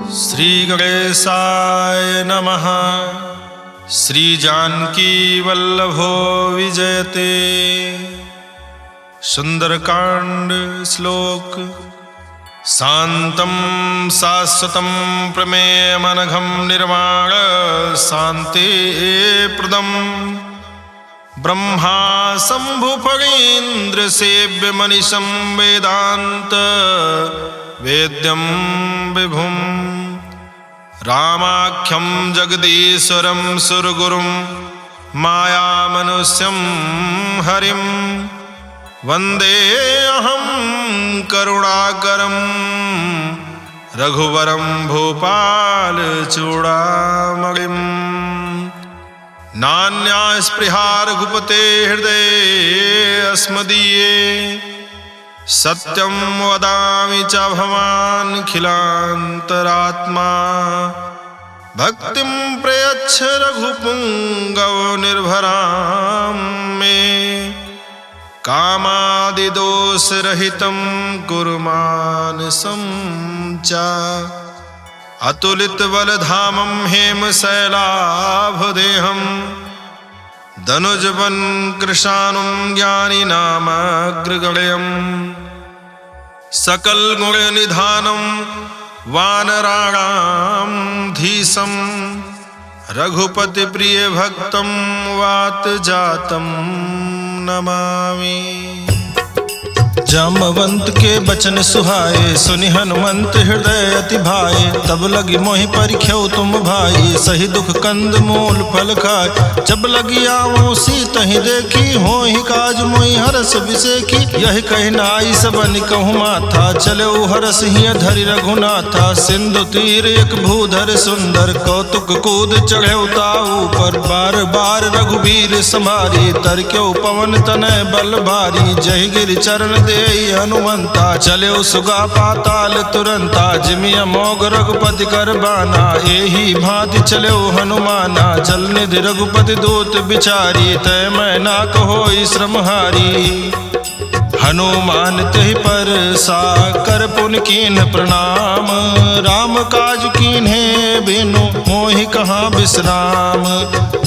श्री गणेशाय नमः। श्री जानकी वल्लभो विजयते। सुंदरकांड श्लोक। शांतं शाश्वतं प्रमेयमनघं निर्वाण शांति प्रदम् ब्रह्मा शंभुफणीन्द्र सेव्य मनीषं वेदांत वेद्यं विभुं रामाख्यं जगदीश्वरं सुरगुरुं मायामनुष्यं हरिं वन्दे अहं करुणाकरं रघुवरं भूपालचूडामणिम्। नान्या स्पृहा रघुपते हृदये अस्मदीये सत्यं वदामि च भवानखिलान्तरात्मा। भक्तिं प्रयच्छ रघुपुङ्गव निर्भरां मे कामादिदोषरहितं कुरु मानसं च। अतुलितबलधामं हेमशैलाभदेहं धनुजवन् कृशानुं ज्ञानिनामग्रगण्यं सकलगुणनिधानं वानराणां धीशं रघुपतिप्रियभक्तं वातजातं नमामि। जामवंत के बचन सुहाए सुनि हनुमंत हृदय अति भाए। तब लगी मोहि परिख्यौ तुम भाई सही दुख कंद मूल फल खाए। जब लगी आवो सीतहि देखी होहि काज मोहि हरस बिसेखी। यही कहि नाई सबनि कहु माथा चले हरस हिय धरि रघुनाथा। सिंधु तीर एक भूधर सुंदर कौतुक कूद चढ़े ताऊ पर। बार बार रघुबीर समारी तरक्यो पवन तनय बल भारी। जय गिरि चरण दे हनुमंता चले सुगा पाताल तुरंता। जिमि अमोघ रघुपति कर बाना एही भांति चले हनुमाना। जल निधि रघुपति दूत बिचारी तय मैं ना कहो श्रम हारी। हनुमान तेहि पर सा कर पुन कीन्ह प्रणाम। राम काज कीन्हे बिनु मोहि कहाँ विश्राम।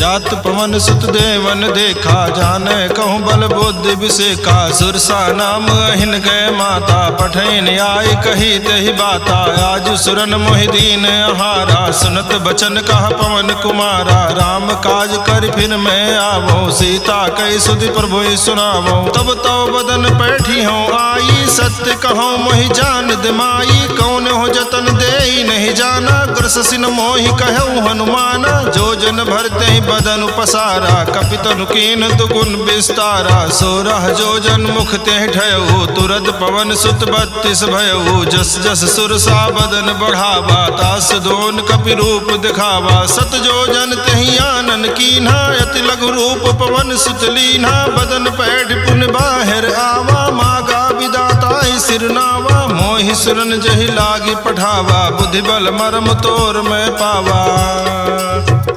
जात पवन सुत देवन देखा जाने कहूँ बल बुद्धि विसेखा। सुरसा नाम अहिन गए माता पठैन आय कही तेहि बाता। आज सुरन मोहि दीन आहारा सुनत बचन कह पवन कुमारा। राम काज कर फिर मैं आवो सीता कई सुधि प्रभु सुनावो। तब तो बदन बैठी हूँ आई सत्य कहूँ मोहि जान दिमाई। कौन हो जतन दे नहीं जाना ग्रसिन मोहि कहूँ हनुमाना। जो जन भरते ही बदन पसारा कपितनु कीन दुगुन विस्तारा। 16 जो जन मुख ते ठयऊ तुरत पवन सुत 32 भयऊ। जस जस सुरसा बदन बढ़ावा तास दोन कपि रूप दिखावा। 7 जो जन तेहि आनन कीन्हा अति लघु रूप पवन सुत लीन्हा। बदन पैठ पुन बाहिर आवा मागा विदाता सिरनावा। मोहि सुरन जहि लागी पठावा बुद्धि बल मरम तोर मैं पावा।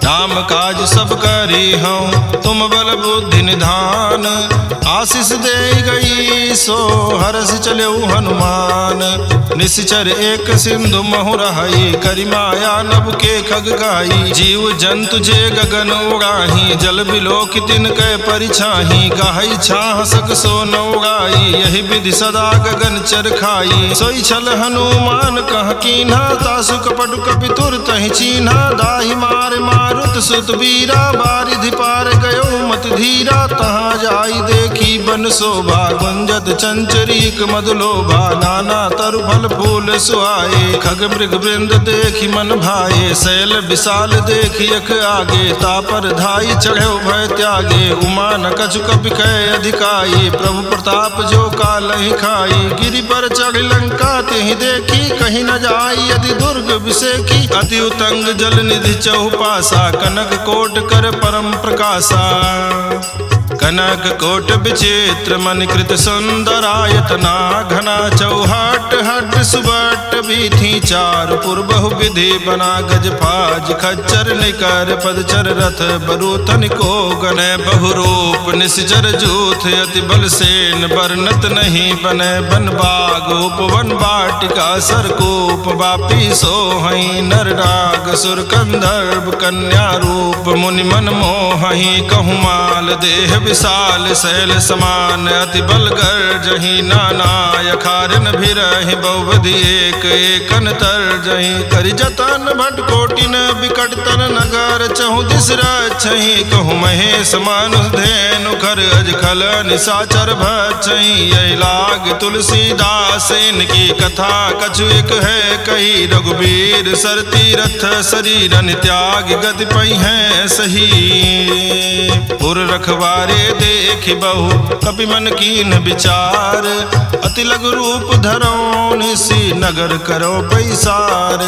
नाम काज सब करी हूँ तुम बल बुद्धि निधान। आशीष दे गई सो हरस चले हनुमान। निश्चर एक सिंधु महु रहाई करि माया नभ के खग गाई। जीव जंतु जे गगन उड़ाही जल बिलोक तिन कै परिछाही। गाही छाह सक सो न उड़ाई यही विधि सदा गगन चर खाई। सोई छल हनुमान कह कीन्हा तासु कपटु कपि तुर तहि चीन्हा। दाहि मार मारुत सुत बीरा बारिधि पार गयो मत धीरा। तहाँ जाई देखी बन शोभा गुंजत चंचरीक मधुलोभा। नाना तरु फल फूल सुहाए खग मृग वृंद देखी मन भाए। शैल विशाल देखी अख आगे तापर धाई चढ़े भय त्यागे। उमा न कछु कपि कै अधिकाई प्रभु प्रताप जो कालहि खाई। गिरि पर चढ़ लंका तेहि देखी कहीं न जाई यदि दुर्ग विसेखी। अति उतंग जल निधि चहुपासा कनक कोट कर परम प्रकाशा। कनक कोट विचित्र मन कृत सुंदरायतना घना चौहट हट सुबट बीथी चार पूर्व विधि बना गज फाज खच्चर निकर पदचर रथ बरूथन को गने बहुरूप निश्चर जूथ अति बल सेन बरनत नहीं बने बन बाग उपवन वाटिका सरकूप वापी सोहई नर राग सुर कंदर्भ कन्या रूप मुनि मन मोहई कहूमाल देह विशाल शैल समान अति बल गर्जहि नाना यखारन भिरहि बहुविधि एक एकन तरजहि करि जतन भट कोटिन बिकट तन नगर चहु दिस रक्षहि कहु महेश मानुष धेनु खर अजखल निशाचर भक्षहि यही लाग तुलसीदास इनकी कथा कछु एक है कही रघुबीर सर तीरथ शरीरन त्याग गति पई है सही पुर रखवारे देख बहु कपि मन कीन विचार अति लघु रूप धरो निसी नगर करो पैसार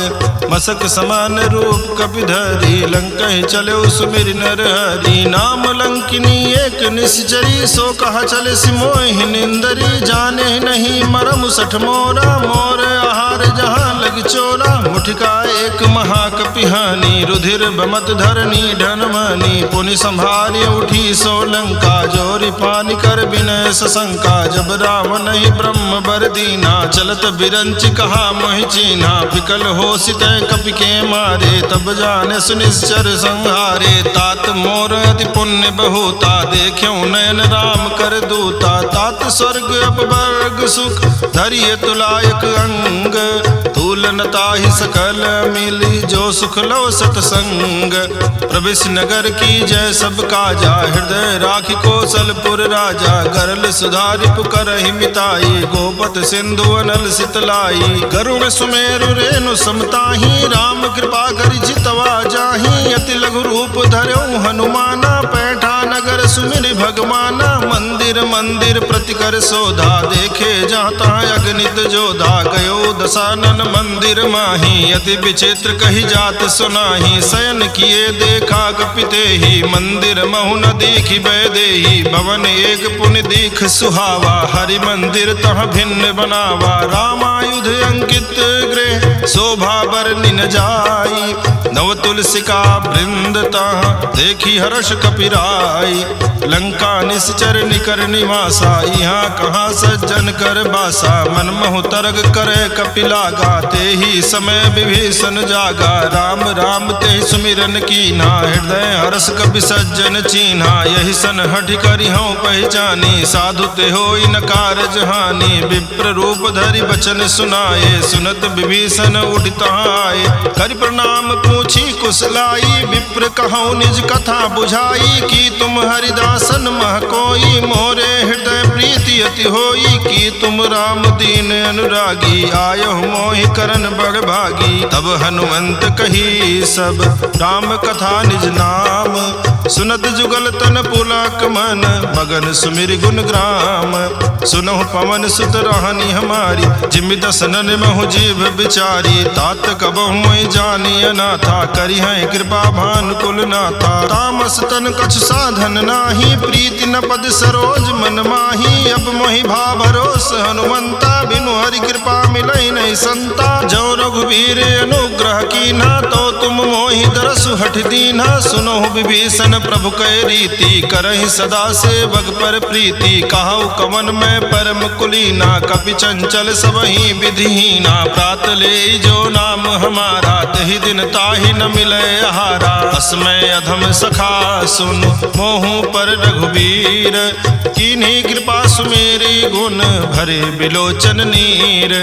मसक समान रूप कपि धरी लंकहि चलो सुमिर नर हरि नाम लंकिनी एक निश्चरी सो कहा चले सिमोहि निंदरी जाने नहीं मरम सठ मोरा मोर आहार जहाँ लग चोरा मुठिका एक महाकपिहानी रुधिर बमत धरनी ढनमनी पुनि संभाली उठी सो लंका जोरी पानी कर विनय सशंका जब रावण ही ब्रह्म बर दीना चलत बिरंच कहा मोहि चीन्हा विकल हो सितय कपि के मारे तब जाने सुनिश्चर संहारे तात मोर अति पुण्य बहुता देख्यो नयन राम कर दूता तात स्वर्ग अपवर्ग सुख धरिय तुलायक अंग तूलनता ही सकल मिली जो सुख लो सतसंग प्रविश नगर की जय सब काजा हृदय राखी कौशलपुर राजा गरल सुधारि पुकरहि मिताई गोपत सिंधु अनल सितलाई गरुड़ सुमेरु रेणु समताही राम कृपा करि जितवा जाही अति लघु रूप धर्यो हनुमाना पैठा नगर सुमिर भगवाना मंदिर मंदिर प्रतिकर सोधा देखे जहाँ तहाँ अगणित जोधा गयो दशानन मंदिर माही अति विचित्र कही जात सुनाही शयन किए देखा कपिते ही मंदिर महु न दीखि बैदेही भवन एक पुण्य दीख सुहावा हरि मंदिर तह भिन्न बनावा रामायुध अंकित गृह शोभा बरनि न जाई नव तुलसिका वृंद तह देखी हर्ष कपिराई लंका निश्चर निकर निवासा यहाँ कहाँ सज्जन कर बासा मन मोह तरग करे कपिलागा ते ही समय विभीषण जागा राम राम ते सुमिरन कीन्हा हृदय हर्ष कपि सज्जन चीन्हा यही सन हठ करि हूँ पहचानी साधु ते होई न कारज हानि विप्र रूप धरि बचन सुनाए सुनत विभीषण उठ तहाँ आए करि प्रणाम पूछी कुशलाई विप्र कहूँ निज कथा बुझाई की तुम हरिदासन मह कोई मोरे हृदय प्रीति अति होई की तुम राम दीन अनुरागी आयो मोहि करन बड़ भागी तब हनुमंत कही सब राम कथा निज नाम सुनत जुगल तन पुलक मन मगन सुमिर गुण ग्राम सुनहु पवन सुत रहनी हमारी जिमि दसनन महु जीव बिचारी तात कबहु मोहि जानी अनाथा करी है कृपा भान कुल नाथा तामस तन कछु साधन नाही प्रीति न पद सरोज मन माही अब मोहि भा भरोस हनुमंता बिनु हरि कृपा मिलई नहीं संता जो रघुवीर अनुग्रह कीन्हा तो तुम मोहि दरसु हठ दीन्हा सुनहु विभीषण प्रभु कै रीति करहि सदा सेवक पर प्रीति कहु कवन में परम कुलीना कपि चंचल सबहि विधिहीना प्रात ले जो नाम हमारा तहि दिन ताहि न मिले आहारा अस्मय अधम सखा सुन मोहु पर रघुवीर कीन्ही कृपा सुमेरी गुण भरे बिलोचन नीर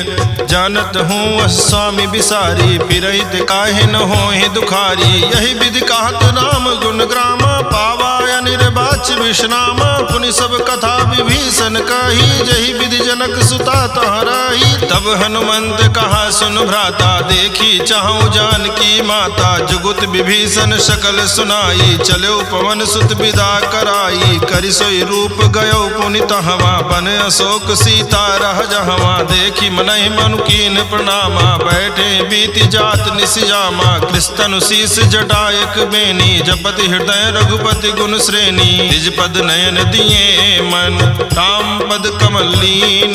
जानत हूँ स्वामी बिसारी फिरहित काहे न होहि दुखारी यही विधि कहत राम गुण ग्रामा पावा निर्वाच विश्रामा पुनि सब कथा विभीषण कही जही विधि जनक सुता तहराही तब हनुमंत कहा सुन भ्राता देखी चाहूँ जानकी माता, जुगुत विभीषण सकल सुनाई, चलो पवन सुत विदा कराई, करि सोई रूप गयो पुनित हवा, बन अशोक सीता रह जहवा, देखी मनहि मनु कीन प्रणामा, बैठे बीति जात निसियामा, कृष्ण शीस जटायक बेनी, जपति हृदय रघुपति गुण श्रेणी, निज पद नयन दिए मन, राम पद कमल लीन,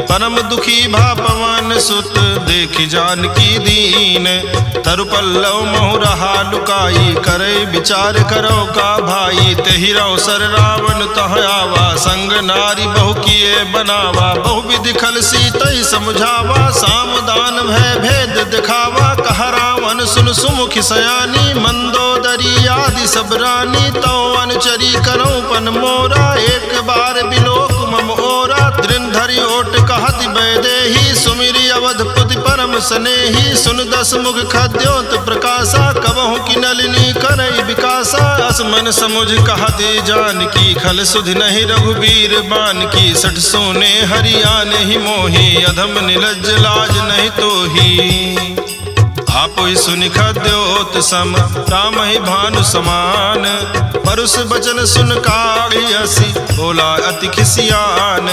परम दुखी भा पवन सुत, देखि जानकी दीन, तरु पल्लव महु रहा लुकाई, करे विचार करो का भाई, तेहि अवसर रावण तह आवा, संग नारी बहु किए बनावा, बहु विधि खल सीतई समझावा, सामदान भय भेद दिखावा, कहा रावण सुन सुमुखि सयानी, मंदोदरी आदि सब रानी, तो अनुचरी करो पन मोरा, एक बार बिलोक मम ओरा, दृढ़ धरि ओट कहति वैदेही, सुमिरि अवधपुति परम सनेही, सुन दस मुख खद्योत प्रकाशा, कबहु की नलिनी करई विकासा, असमन समुझ कहते जानकी, खल सुधि नहीं रघुबीर बान की, सठ सोने हरियाने ही मोही, अधम निलज्ज लाज नहीं तोही, आपो ही सुनि खद्योत सम, राम ही भानु समान, परुष बचन सुन काढ़ी हसी, बोला अति खिसियान,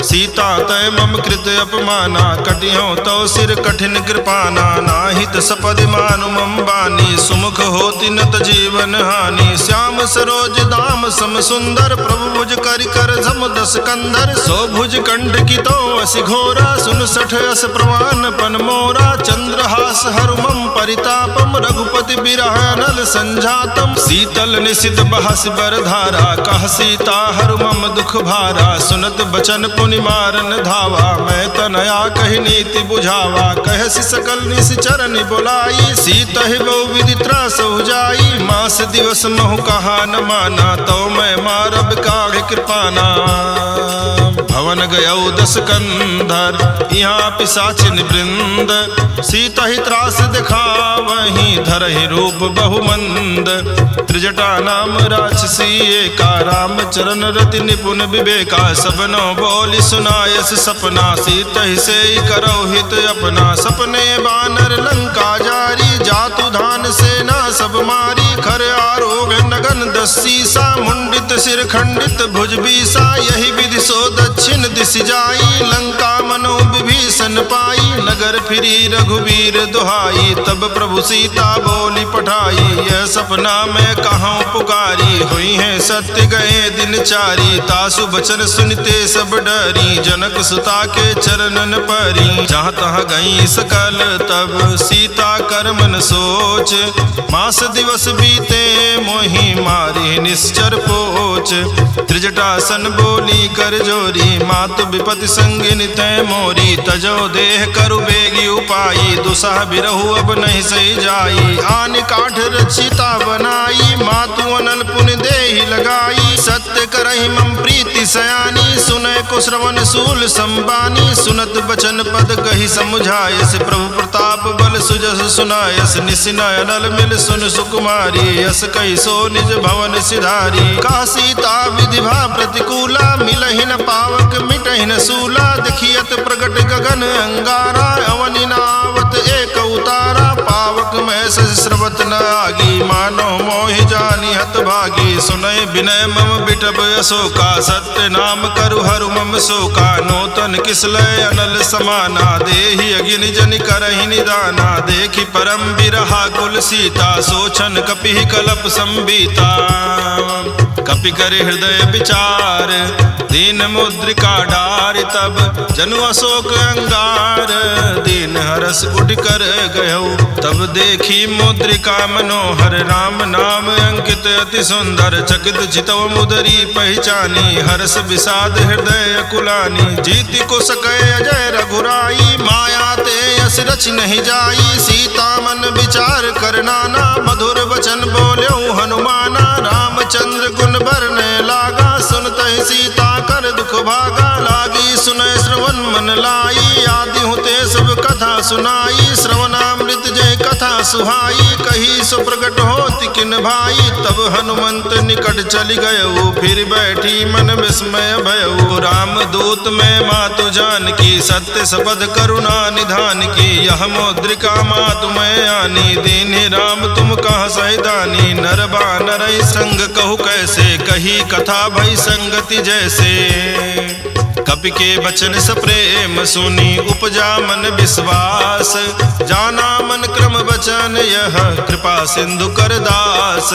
सीता तय मम कृत अपमाना, कटियो तो सिर कठिन कृपाना, नाहित सपदि मानु मम बानी, सुमुख होति नत जीवन हानि, श्याम सरोज दाम सम सुंदर, प्रभु भुज करि कर झम दस कंधर, सो भुज कंठ की तो असि घोरा, सुन सठ अस प्रवान पन मोरा, चंद्रहास हरु मम परितापम, रघुपति बिरह नल संजातम, शीतल निशित बहस बर धारा, कह सीता हरु मम दुख भारा, सुनत बचन पुनि मारन धावा, मैं तनया कहि नीति बुझावा, कहसि सकल निस चरण बुलाई, सीता ही बहु विधि त्रास हो जाई, मास दिवस महु कहा न माना, तो मैं मारब काढ़ कृपाना, भवन गयौ दस कंधर, यहाँ पिशाचिन वृंद, सीता ही त्रास दिखावहि, धरहि रूप बहुमंद, त्रिजटा नाम राक्षसी एका, राम चरण रति निपुण विवेका, सबनो बोली सुनायस सपना, सीता ही से करो हित अपना, सपने बानर लंका जारी, जातु धान सेना सब मारी, खर आरोग नगन दस सीसा, मुंडित सिर खंडित भुज बीसा, यही विधि सो दक्षिण दिश जाई, लंका मनो विभीषण पाई, नगर फिरी रघुवीर दुहाई, तब प्रभु सीता बोली पठाई, यह सपना मैं कहाँ पुकारी, हुई है सत्य गए दिन चारी, तासु बचन सुनते सब डरी, जनक सुता के चरणन परी, जहाँ तहाँ गई सकल तब सीता कर मन सोच, मास दिवस बीते मोहि मारी निश्चर पोच, त्रिजटासन बोली कर जोरी, मातु विपति संगिन तय मोरी, तजो देह करु बेगी उपाई, दुसह बिरहु अब नहीं सही जाई, आन काठ रचिता बनाई, मातु अनल पुनि देहि लगाई, सत्य करहि मम प्रीति सयानी, सुनय को श्रवण सूल संबानी, सुनत बचन पद कहि समुझायस, प्रभु प्रताप बल सुजस सुनायस, निसिनय अनल मिल सुन सुकुमारी, यस कहि सो निज भवन सिधारी, का सीता विधि भा प्रतिकूला, मिलहि न पावक मिटहि न सूला, देखियत प्रगट गगन अंगारा, अवनि नावत एक उतारा, पावक में श्रवत न आगी, मानो मोहि जानी हत भागी, सुनय विनय मम बिटब अशोका, सत्य नाम करु हरु मम शोका, नूतन किसलय अनल समाना, देहि अगिन जनि करहि निदाना, देखि परम बिरहा कुल सीता, सोचन कपि कलप संबीता, कपि कर हृदय विचार, दीन मुद्रिका डारि, तब जनु अशोक अंगार, दीन हरस उठ कर गयो, तब देखी मुद्रिका मनोहर, राम नाम अंकित अति सुंदर, चकित चितव मुदरी पहचानी, हर्ष विषाद हृदय अकुलानी, जीति को सकै अजय रघुराई, माया ते यस रच नहीं जाई, सीता मन विचार कर नाना, मधुर वचन बोल्यो हनुमाना, रामचंद्र गुण बरने लागा, सुनत ही सीता कर दुख भागा, लागी सुनय श्रवण मन लाई, आदि होते सब कथा सुनाई, श्रवणामृत जय कथा सुहाई, कही सो प्रगट होति किन भाई। तब हनुमंत निकट चली गयऊ, फिर बैठी मन विस्मय भयऊ। राम दूत में मातु जान की, सत्य सबद करुणा निधान की। यह मौद्रिका मातु मैं आनी, दीन्हि राम तुम कहाँ सैदानी। नर बानर संग कहु कैसे, कही कथा भई संगति जैसे। कपि के बचन सप्रेम सुनी, उपजा मन विश्वास। जाना मन क्रम बचन यह, कृपा सिंधु कर दास।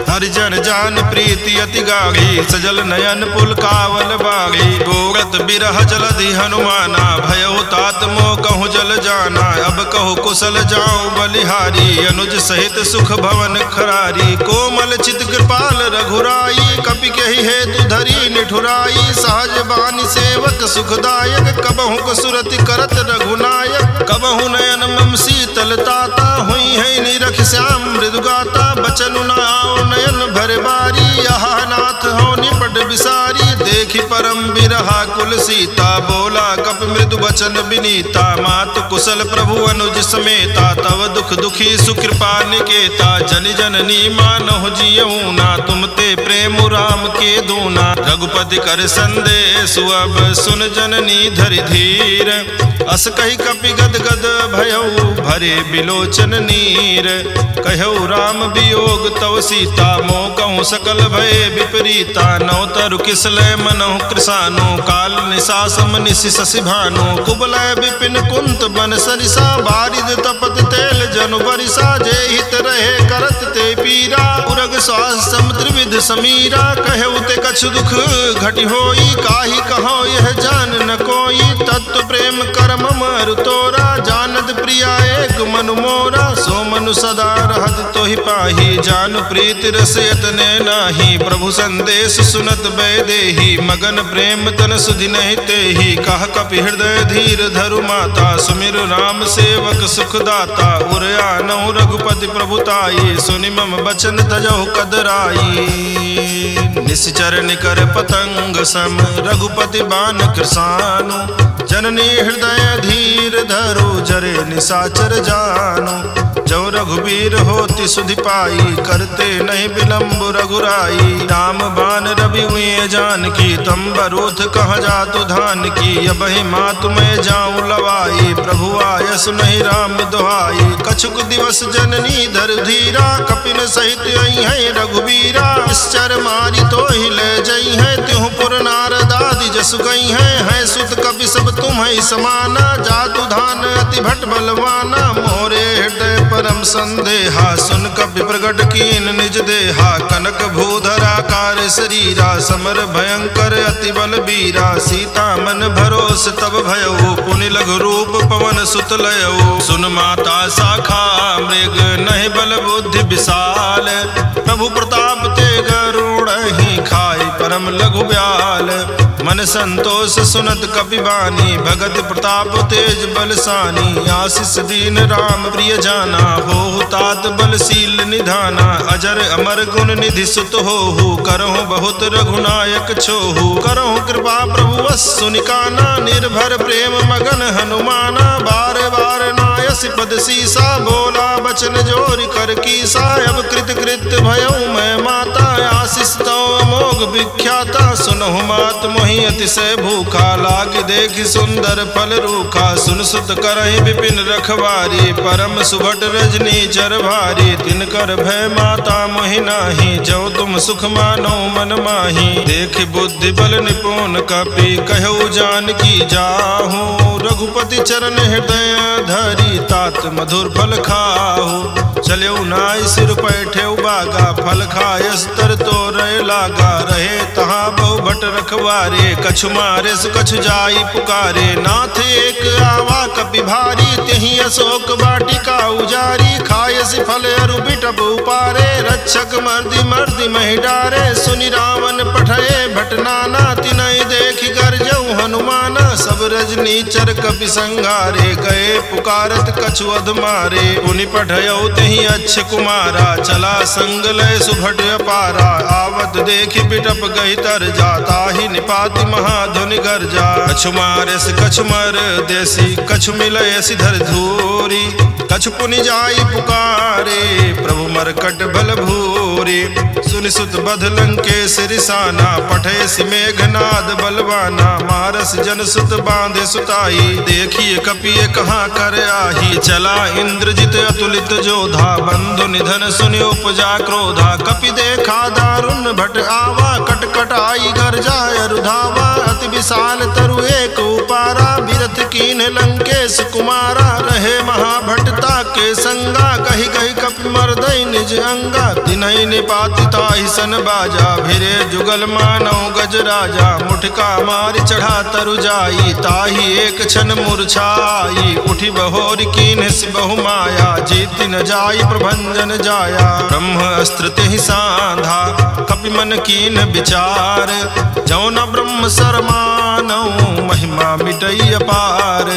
हरिजन जान प्रीति अति गाढ़ी, सजल नयन पुलकावल बागी। बोरत बिरह जलधि हनुमाना, भयो तात मोह कहूँ जल जाना। अब कहु कुशल जाऊं बलिहारी, अनुज सहित सुख भवन खरारी। कोमल चित कृपाल रघुराई, कपि कहि हेतु धरी निठुराई। सहज बानी सेवक सुखदायक, कबहु कसुरति करत रघुनायक। कबहु नयन मम शीतल ताता, हुई है निरख श्याम मृदुगाता। बचनु न आओ नयन भर बारी, यहाँ नाथ हो निपट विसारी। देखि परम बिरहा कुल सीता, बोला कपि मृदु बचन विनीता। मातु कुशल प्रभु अनुज समेता, तव दुख दुखी सुकृपा निकेता। जनि जननी मानहु जियऊ ना, तुम ते प्रेम राम के दूना। रघुपति कर संदेश अब सुन जननी धरि धीर। अस कही कपि गद गद भयऊ, भरे बिलोचन नीर। कहऊ राम वियोग तव सीता, मोह कहूँ सकल भय विपरीता। नौ तरु किसलय मनहु कृसानु, काल निशा सम निशि शशि भानु। कुबलय विपिन कुंत बन सरिसा, बारिद तपत तेल जनु बरिसा। जे हित रहे करत ते पीरा, उरग श्वास समुद्र विध समीरा। कहऊ ते कछु दुख घटि होई, काहि कहो यह जान न कोई। तत्व प्रेम करम मरु तोरा, जानत प्रिया एक मनु मोरा। सो मनु सदा रहत तोहि पाही, जानु प्रीति रस यतने नाही। प्रभु संदेश सुनत बैदेही, मगन प्रेम तन सुधि नहीं तेहि। कह कपि हृदय धीर धरु माता, सुमिरु राम सेवक सुखदाता। उरयानहु रघुपति प्रभुताई, सुनि मम बचन तजहु कदराई। निश्चर निकर पतंग सम, रघुपति बान कृसानु। जननी हृदय धीर धरो, जरे निशाचर जानो। जो रघुबीर होति सुधि पाई, करते नहीं विलम्ब रघुराई। राम बान रवि हुए जान की, तम बरूथ कह जातु धान की। अबहि मातु मैं जाऊं लवाई, प्रभु आयस नहीं राम दुहाई। कछुक दिवस जननी धर धीरा, कपिन सहित आई है रघुबीरा। निश्चर मारी तो हिले जई है, त्यों पुर नारदादि जसु गई है। सुत कपि सब तुम है समाना, जातु धान अति भट बलवाना। मोरे हृदय परम संदेहा, सुन कपि प्रगट कीन निज देहा। कनक भूधरा कार शरीरा, समर भयंकर अति बल बीरा। सीता मन भरोस तब भयऊ, पुनि लघु रूप पवन सुत लयऊ। सुन माता शाखा मृग, नहीं बल बुद्धि विशाल। प्रभु प्रताप ते गरुड़ ही, खाई परम लघु ब्याल। मन संतोष सुनत कपि बानी, भगत प्रताप तेज बलसानी। आशीष दीन राम प्रिय जाना, हो तात बलशील निधाना। अजर अमर गुण निधि सुत होहु, करहु बहुत रघुनायक छोहु। करहु कृपा प्रभु वस सुनिकाना, निर्भर प्रेम मगन हनुमाना। बार बार नायस पद सीसा, बोला बचन जोरि कर कीसा। अब कृत कृत भयऊ मैं माता, आशीष तो अमोघ विख्याता। सुनहु मात मोहि अतिशय भूखा, लाग देखि सुंदर फल रूखा। सुन सुत करहि विपिन रखवारी, परम सुभट रजनी चर भारी। तिनकर भय माता मोहि नाही, जो तुम सुख मानो मन माही। देख बुद्धि बल निपुण कपि, कहु जानकी जाहू। रघुपति चरण हृदय धरी, तात मधुर फल खाहू। चलेऊ नाई सिर पैठे बागा, फल खायस तर तो रहे लागा। रहे तहाँ बहु भट रखवारे, कछु मारे सु कछु जाई पुकारे। नाथ एक आवा कपि भारी, तेहि अशोक वाटिका उजारी। खायस फल अरु बिटप उपारे, रक्षक मर्दि मर्दि महि डारे। सुनि रावण पठये भट नाना, तिनहि देखि गरजऊ हनुमाना। सब रजनी चर कपि संघारे, गए पुकारत कछु अध मारे। पुनि पठयऊ तेहि अच्छ कुमारा, चला संग लय सुभट अपारा। आवत देखि बिटप गहि तर जा, ताहि निपाति महाधुनि गर्जा। कछु मारे से कछु मर देसी, कछु मिलय सिधर धूरी। कछु पुनि जाई पुकारे, प्रभु मरकट भल भूरे। सुनि सुत बध लंकेश रिसाना, पठे सि मेघनाद बलवाना। मारस जन सुत बांधे सुताई, देखिए कपिए कहाँ कर आही। चला इंद्रजित अतुलित जोधा, बंधु निधन सुनि उपजा क्रोधा। कपि देखा दारुण भट आवा, कटकट आई गर्जाय रुधावा। अति विशाल तरु एक उपारा, बिरथ कीन लंकेश कुमारा। रहे महाभटता के संगा, कही कही कपि मर्दई निज अंगा। तिन्हि निपाति ताहि सन बाजा, भिरे जुगल मानव गज राजा। मुठका मारि चढ़ा तरु जाई, ताहि एक क्षण मूर्छाई। उठि बहोर कीन बहु माया, जीति न जाई प्रभंजन जाया। ब्रह्म अस्त्र तेहि साधा, कपि मन कीन विचार। जौन ब्रह्म सरमानौ, महिमा मिटई अपार।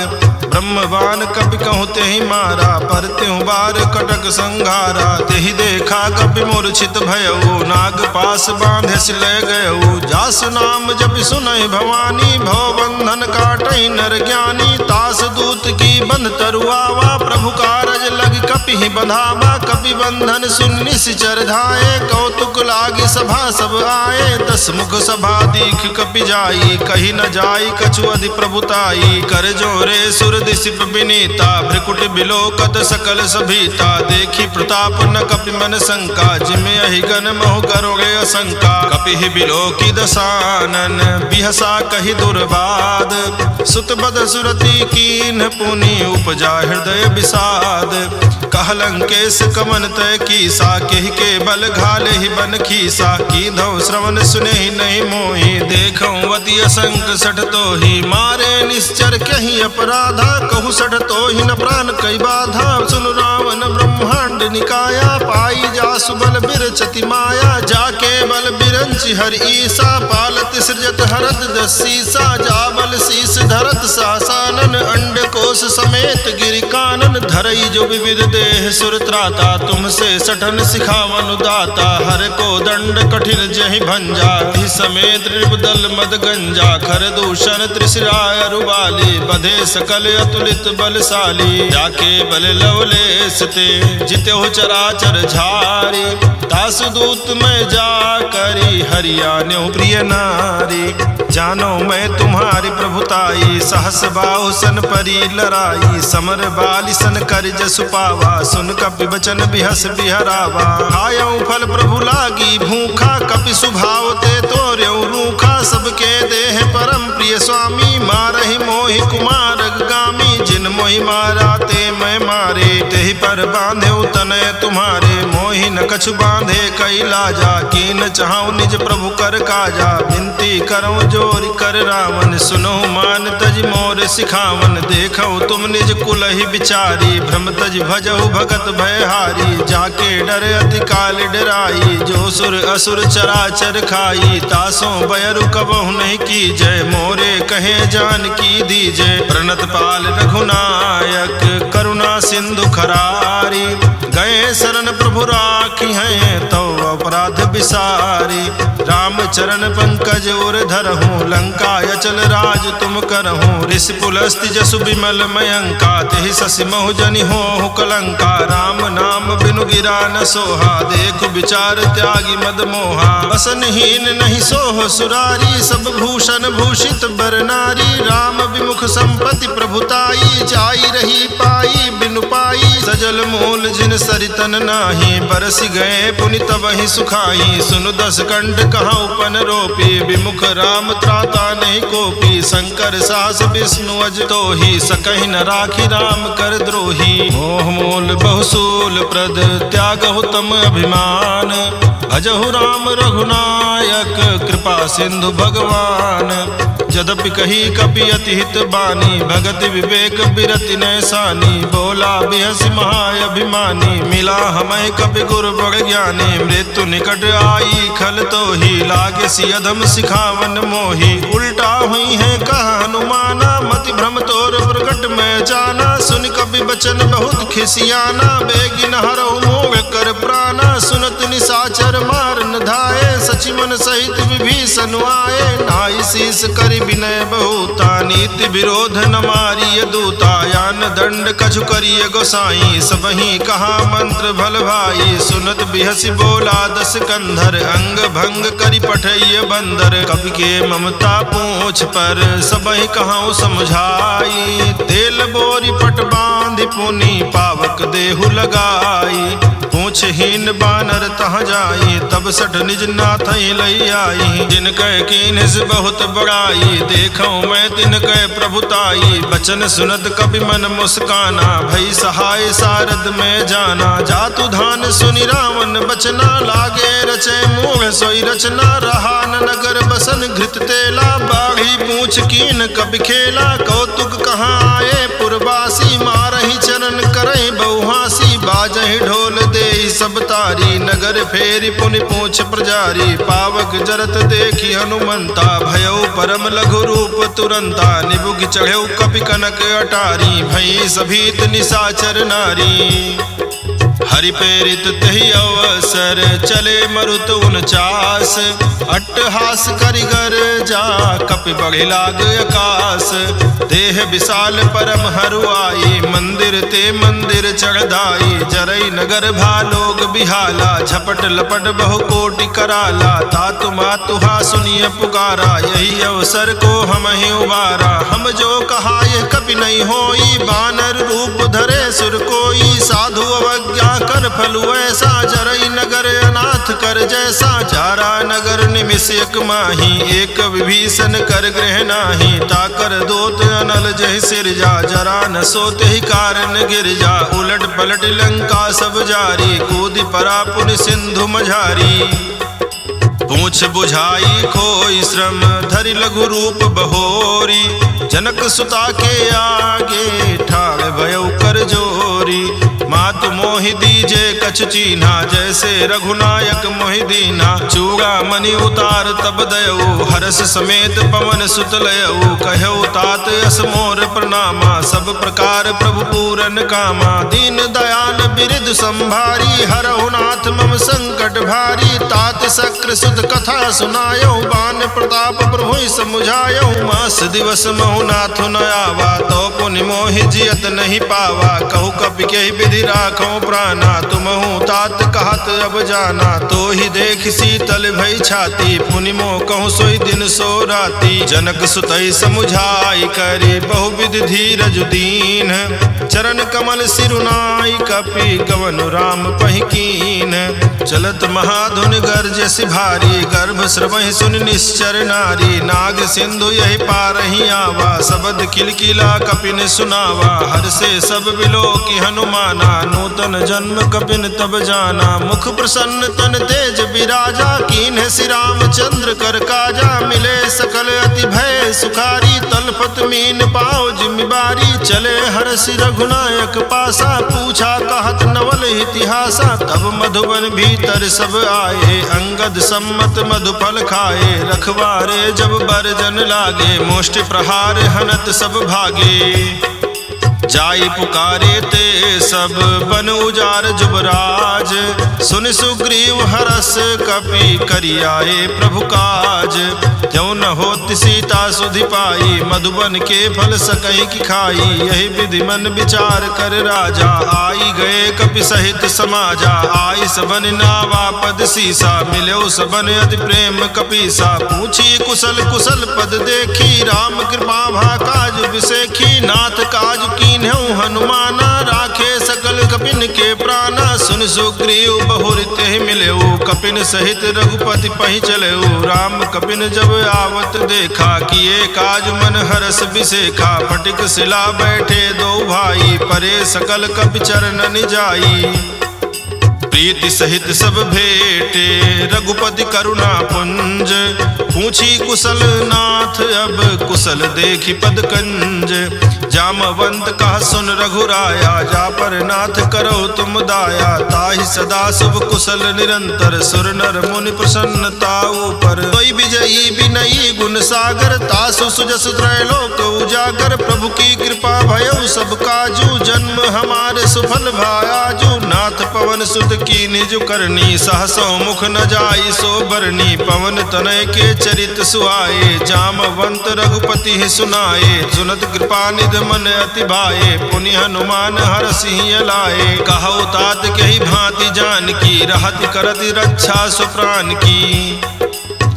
ब्रह्मवान कपि कहूँ तेहि मारा, पर त्यों बार कटक संघारा। तेहि देखा कपि मूर्छित भयऊ, नाग पास बांधे सिलय गयऊ। जासु नाम जपि सुनहि भवानी, भव बंधन काटई नर ज्ञानी। तास दूत की बंध तरुआवा, प्रभु कारज लग कपि ही बंधावा। कपि बंधन सुन निश्चर धाये, कौतुक लागी सभा सब आए। 10 मुख सभा दीख कपि जाई, कही न जाई कछु अधि प्रभुताई। कर जोरे सुर दिसिप विनीता, भ्रिकुट बिलोकत सकल सभीता। देखी प्रताप न कपि मन शंका, जिमे अहिगन महु करोगे असंका। कपि ही बिलोकी दसानन, बिहसा कही दुर्बाद। सुत बद सुरति कीन्ह पुनि, उपजा हृदय विषाद। कह लंकेश कमन तय कीसा, केहि के बल घाले ही बन खीसा। कीधौ श्रवण सुनेहि नहीं मोहि, देखऊं अति असंक सठ तोहि। मारे निश्चर कहीं अपराधा, कहु सठ तोहि न प्राण कई बाधा। सुन रावण ब्रह्मांड निकाया, पाई जासु बल बिरचति माया। जाके बल बिरंचि हर ईसा, पालत सृजत हरत 10 सीसा। जा बल शीस धरत सासानन, अंड कोश समेत गिरि कानन। धरई जो विविध देह सुर त्राता, तुमसे सठन सिखावन दाता। हर को दंड कठिन जहि भंजा, हि समेत नृपदल मद गंजा। खर दूषण त्रिशिराय रुबाली, बधे सकल अतुलित बलशाली। जाके बल लवलेश ते, जितेहु चराचर झारी। तासु दूत में जा करी, हरियाण्यो प्रिय नारी। जानो मैं तुम्हारी प्रभुताई, सहस बाहु सन परी लराई। समर बाली सन कर जसु पावा, सुन कपि बचन बिहस बिहरावा। खायऊ फल प्रभु लागी भूखा, कपि सुभाव ते तोर्यऊ रूखा। सबके देह परम प्रिय स्वामी, मारहि मोहि कुमार गामी। जिन मोहि मारा ते मैं मारे, तेहि पर बांधे तनय तुम्हारे। मोहि न कछु बांधे कई लाजा, कीन चाहूं निज प्रभु कर काजा। विनती करऊं जोरि कर रावण, सुनो मान तज मोर सिखावन। देखो तुम निज कुल ही विचारी, भ्रम तज भजहु भगत भयहारी। जाके डर अति काल डराई, जो सुर असुर चराचर खाई। तासों बयरु कबहु नहीं की जय, मोरे कहे जान की दीजय। प्रणत पाल रघुनायक, करुणा सिंधु खरारी। गए शरण प्रभु राखी हैं, तो अपराध विसारी। राम चरण पंकज उर धरहूँ, लंका अचल राज तुम करहूँ। ऋषि पुलस्ति जसु विमल मयंका, तेहि शशि महु जनि होहु कलंका। राम नाम बिनु गिरा न सोहा, देखु विचार त्यागी मद मोहा। बसनहीन नहीं सोह सुरारी, सब भूषण भूषित बर नारी। राम विमुख संपत्ति प्रभुताई, जाई रही पाई बिनु पाई। सजल मूल जिन सरितन नाही, बरस गए पुनि तबहि सुखाई। सुनु 10 कंठ कहाँ उपन रोपी, विमुख राम त्राता नहीं कोपी। शंकर सास विष्णु अज तोहि, सकहि न राखी राम कर द्रोही। मोह मूल बहुसूल प्रद, त्यागहु तम अभिमान। भजहु राम रघुनायक, कृपा सिंधु भगवान। यद्यपि कही कपि अति हित बानी, भगति विवेक बिरति नैसानी। बोला बिहसि महाअभिमानी, मिला हमें कपि गुरु बड़ ज्ञानी। मृत्यु निकट आई खल तोहि, लागे सि अधम सिखावन मोहि। उल्टा हुई है कह हनुमाना, मति भ्रम तोर प्रगट में जाना। सुन कपि बचन बहुत खिसियाना, बेगिन हरहु मोह कर प्राणा। सुनत निशाचर मार न धाये, सचि पवन सहित विभीषण आए, नाई शीस करि विनय बहुता, नीति विरोध न मारिय दूता, यान दंड कछु करिय गोसाई, सबहि कहा मंत्र भल भाई, सुनत बिहसि बोला दस कंधर, अंग भंग करि पठैय बंदर, कवि के ममता पूछ पर सबहि कहूँ समझाई, तेल बोरी पट बांधि पुनि पावक देहु लगाई, पूछहीन बानर तह जाई, तब सठ निज नाथ लई आई, जिनकै कीन्ह बहुत बड़ाई, देखो मैं तिनकै प्रभुताई, बचन सुनत कपि मन मुस्काना, भई सहाय सारद में जाना, जातु धान सुनि रावण बचना, लागे रचे मूढ़ सोई रचना, रहा न नगर बसन घृत तेला, बाढ़ी पूछ कीन कपि खेला, कौतुक कहाँ आए पुरवासी, मारहि चरण करहि बहुहासी, बाजहि ढोल देहि सब तारी, नगर फेरि पुनि पूछ प्रजारी, पावक जरत देखि हनुमंता, भयउ परम लघु रूप तुरंता, निबुघ चढ़ेउ कपि कनक अटारी, भई सभीत निशाचर नारी, हरि प्रेरित तहि अवसर, चले मरुत 49, अट्टहास करिगर जा, कपि बढ़ि लाग आकाश, देह विशाल परम हरुआई, मंदिर ते मंदिर चढ़दाई, जरई नगर भालोग बिहाला, झपट लपट बहु कोटि कराला, तातु मातुहा सुनिय पुकारा, यही अवसर को हम ही उबारा, हम जो कहा यह कपि नहीं होई, बानर रूप धरे सुर कोई, साधु अवज्ञा कर फलु ऐसा, जरई नगर अनाथ कर जैसा, चारा नगर निमिष एक माही, एक विभीषण कर गृह नाही, ताकर दोत अनल जहि सिरजा, जरा न सोते ही कारण गिर जा, उलट पलट लंका सब जारी, कूदि परा पुनि सिंधु मझारी, पूछ बुझाई खोई श्रम, धरि लघु रूप बहोरी, जनक सुता के आगे ठाड़ भयउ कर जोरी, मातु मोहि दीजे कछु चीन्हा, जैसे रघुनायक मोहि दीना, चूड़ा मणि उतार तब दयऊ, हरस समेत पवन सुत लयऊ, कहऊ तात अस मोर प्रणामा, सब प्रकार प्रभु पूरन कामा, दीन दयाल बिरध संभारी, हरहु नाथ मम संकट भारी, तात शक्र सुत कथा सुनायऊ, बान प्रताप प्रभु समुझायऊ, मास दिवस महु नाथु न आवा, तो पुनि मोहि जियत नहीं पावा, कहु कपि के विधि राखो प्राणा, तुमहु तात कहत अब जाना, तो ही देख शीतल भई छाती, पुनि मोह कहूँ सोई दिन सो राती, जनक सुतई समुझाई करी, बहुविध धीरज दीन, चरण कमल सिरुनाई, कपि कवनु राम पहिकीन, चलत महाधुन गर्जस भारी, गर्भ श्रवहि सुनि निश्चर नारी, नाग सिंधु यही पारहि आवा, शबद किलकिला कपिन सुनावा, हर से सब बिलोकि हनुमाना, नूतन जन्म कपिन तब जाना, मुख प्रसन्न तन तेज विराजा, कीन्ह श्री रामचंद्र कर काजा, मिले सकल अति भय सुखारी, तलपत मीन पाओ जिम्मेवारी, चले हर्षि रघुनायक पासा, पूछा कहत नवल इतिहासा, तब मधुबन भीतर सब आए, अंगद सम्मत मधुफल खाए, रखवारे जब बरजन लागे, मुष्टि प्रहार हनत सब भागे, जाई पुकारे ते सब बन उजार जुबराज, सुन सुग्रीव हरस कपि करियाए प्रभु काज, त्यों न होति सीता सुधि पाई, मधुबन के फल सकई की खाई, यही विधि मन विचार कर राजा, आई गए कपि सहित समाजा, आई सबन नावा पद सीसा, मिलो सबन अति प्रेम कपीसा, पूछी कुशल कुशल पद देखी, राम कृपा भा काज विसेखी, नाथ काज कीन्हु हनुमाना, राखे सकल कपिन के प्राणा, सुन सुग्रीव बहुर तेहि मिलेऊ, कपिन सहित रघुपति पहि चलेऊ, राम कपिन जब आवत देखा, किए काज मन हरस बिसेखा, फटिक शिला बैठे दो भाई, परे सकल कपि चरण जाई, प्रीति सहित सब भेटे रघुपति करुणा पुंज, पूछी कुशल नाथ अब कुशल देखी पद कंज, जामवंत कहा सुन रघुराया, जा पर नाथ करो तुम दाया, ताहि सदा शुभ कुशल निरंतर, सुर नर मुनि प्रसन्नता ऊपर, कोई विजयी विनयी गुण सागर, तासु सुजस त्रैलोक उजागर, प्रभु की कृपा भयउ सब काजू, जन्म हमारे सुफल भायाजू, नाथ पवन सुत की निज करनी, सहसो मुख न जाई सो बरनी, पवन तनय के चरित सुहाए, जामवंत रघुपति ही सुनाए, सुनत कृपा निध मन अति भाए, पुनि हनुमान हरषि लाए, कहु तात कही भांति जानकी, रहति करति रक्षा सुप्राण की,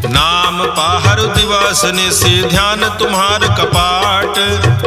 नाम पाहर दिवस निशि ध्यान तुम्हार कपाट,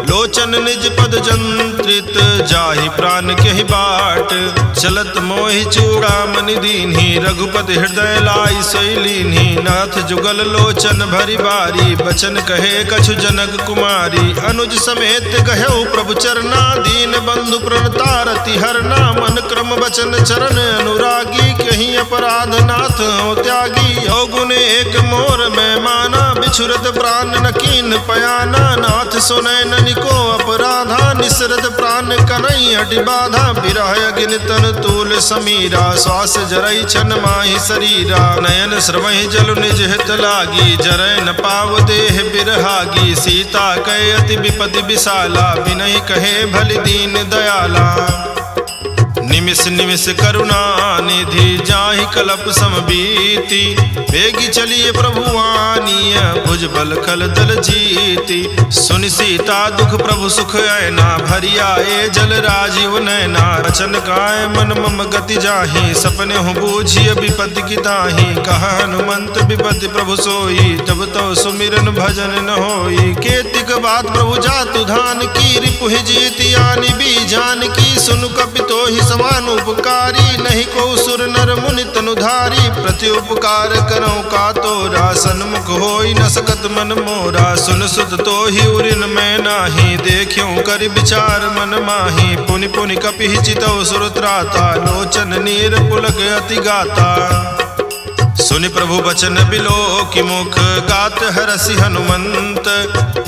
लोचन निज पद जंत्रित जाहि प्राण केहि बाट, चलत मोहि चूड़ामणि दीन्हि, रघुपति हृदय लाई सोई लीन्हि, नाथ जुगल लोचन भरि बारी, बचन कहे कछु जनक कुमारी, अनुज समेत कहऊ प्रभु चरना, दीन बंधु प्रणतारति हरना, मन क्रम बचन चरण अनुरागी, कहीं अपराध नाथ हो त्यागी, अवगुण एक मोर में माना, बिछुरत प्राण न कीन पयाना, नाथ सुनय ननिको अपराधा, निसरत प्राण कनई हटि बाधा, बिरह अग्नि तन तूल समीरा, श्वास जरई छन माहि शरीरा, नयन स्रवहि जल निज हित लागी, जरय न पाव देह बिरहागी, सीता कहे अति विपति विशाला, बिनहि कहे भलि दीन दयाला, निमिष निमिष करुणा निधि जाहि कलप समबीति, बेगी चलिए प्रभु आनीय भुज बल खल दल जीति, सुनि सीता दुख प्रभु सुख ऐना, भरि आए जल राजीव नैना, रचन काय मन मम गति जाहि, सपने हो बूझिय विपत्ति की ताहि, कहा हनुमंत विपत्ति प्रभु सोई, तब तो सुमिरन भजन न होई, केतिक बात प्रभु जातु धान की, रिपु जीति आनि भी जान की, सुनु कपितो ही समान उपकारी, नहीं को सुर नर मुनि तनुधारी, प्रति उपकार करो का तोरा, सन्मुख होई न सकत मन मोरा, सुन सुत तो ही उरिन मैं नाही, देखियो कर विचार मन माही, पुनि पुनि कपि चितौ सुर त्राता, लोचन नीर पुलक अति गाता, सुनि प्रभु बचन बिलो की मुख, गात हरषि हनुमंत,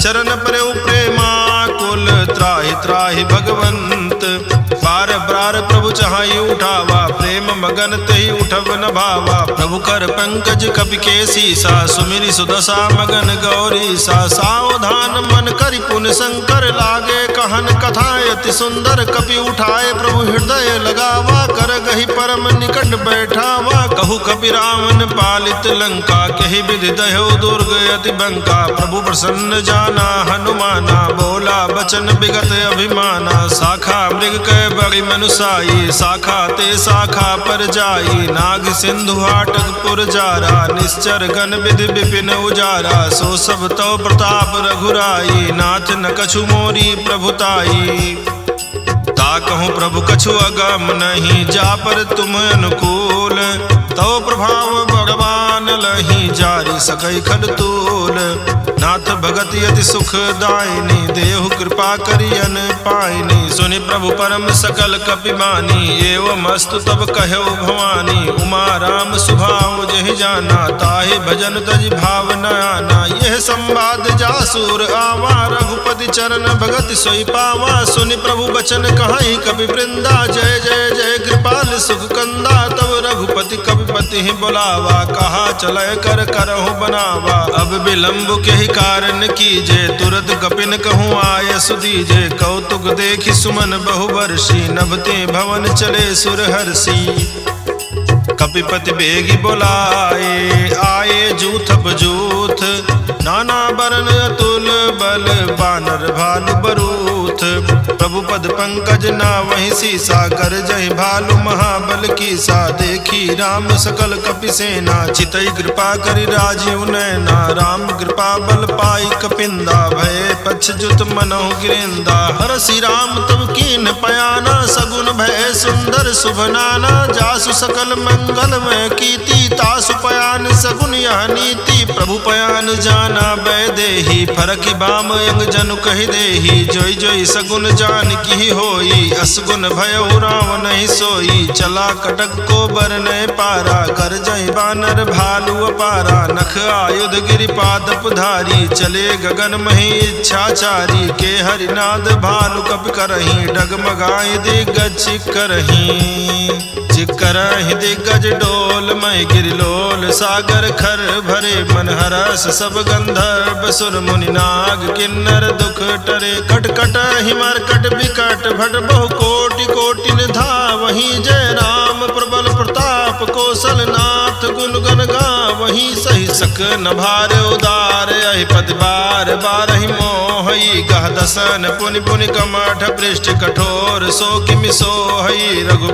चरण प्रभु प्रेमाकुल, त्राहि त्राहि भगवंत, बार बार प्रभु चाहि उठावा, प्रेम मगन तहि उठब न भावा, प्रभु कर पंकज कपि के सीसा, सुमिरि सुदशा मगन गौरी सा, सावधान मन करि पुन शंकर, लागे कहन कथा अति सुंदर, कपि उठाए प्रभु हृदय लगावा, कर गहि परम निकट बैठावा, कहु कपि रावण पालित लंका, कहि विधि दह्यो दुर्ग अति बंका, प्रभु प्रसन्न जाना हनुमाना, बोला बचन विगत अभिमाना, शाखा मृग कह बड़ी मनुसाई, शाखा ते शाखा पर जाई, नाग सिंधु हाटक पुर जारा, निश्चर गण विधि विपिन उजारा, सो सब तो प्रताप रघुराई, नाथ न कछु मोरी प्रभुताई, ताकहु प्रभु कछु अगम नहीं, जा पर तुम अनुकूल, तो प्रभाव भगवान लही, जारी सकै खडतूल, नाथ भगति अति सुख दायिनी, देहु कृपा करियन पायनी, सुनि प्रभु परम सकल कपि मानी, एवं अस्तु तब कहौ भवानी, उमा राम सुभाव जहि जाना, ताहि भजन तज भाव न आना, यह संवाद जासुर आवा, रघुपति चरण भगति सोई पावा, सुनि प्रभु बचन कहाई कवि वृंदा, जय जय जय कृपाल सुख कंदा, तब रघुपति कविपति ही बुलावा, कहा चलय कर करहु बनावा, अब विलंब के ही कारण कीजे, तुरत कपिन कहूँ आय सुदीजे, कौतुक देखि सुमन बहुवर्षी, नभते भवन चले सुरहर्षि, कपिपति बेगी बोलाए, आए जूथ बजूथ, नाना बरन अतुल बल, बानर भालु बरूथ, प्रभु पद पंकज ना वही सीसा, कर जय भालु महाबल कीसा, देखी राम सकल कपि सेना, चितई कृपा करि राजीव नैना, राम कृपा बल पाई कपिंदा, भय पक्ष जुत मनहु गिरिंदा, हरषि राम तब कीन पयाना, सगुन भय सुंदर शुभ नाना, जासु सकल मंगल में कीति, तासु पयान सगुन यह नीति, प्रभु पयान जाना बैदेही, फरकि बाम अंग जनु कहि देही, जोई जोई सगुन जान की होई, असगुन भयउ राम नहीं सोई, चला कटक को बरनय पारा, कर जय बानर भालु अपारा, नख आयुध गिरिपादप धारी, चले गगन मही इच्छाचारी, के हरिनाद भालु कपि करही, डगमगाई दिग्गज करही, चिकरहि दिग्गज डोल मय गिरिलोल, सागर खर भरे मन हरस, सब गंधर्व सुर मुनि नाग, किन्नर दुख टरे, कटकट हिमरकट विकट भट, बहु कोटि कोटि निधा, वहीं जय राम प्रबल कौशलनाथ गुण गण गावहीं सही सक न भार उदार अहि पद बार बारहि मोहई गह दसन पुनि पुनि कमठ पृष्ठ कठोर सो किमि सोहई रघुबीर